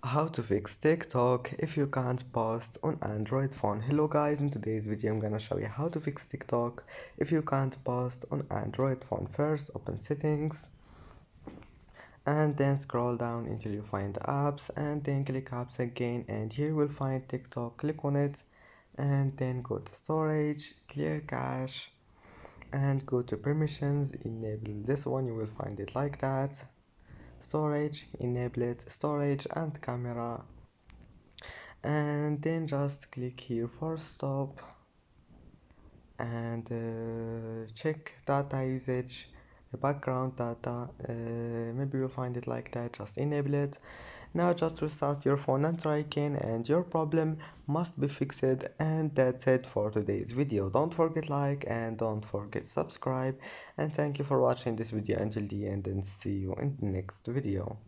How to fix TikTok if you can't post on Android phone. Hello guys, in today's video I'm gonna show you how to fix TikTok if you can't post on Android phone. First, open settings and then scroll down until you find apps and then click apps again, and here you will find TikTok. Click on it and then go to storage, clear cache, and go to permissions. Enable this one, you will find it like that. Storage, enable it, storage and camera, and then just click here for stop and check data usage, background data. Maybe you'll find it like that. Just enable it. Now just restart your phone and try again, and your problem must be fixed. And that's it for today's video. Don't forget like and don't forget subscribe, and thank you for watching this video until the end, and see you in the next video.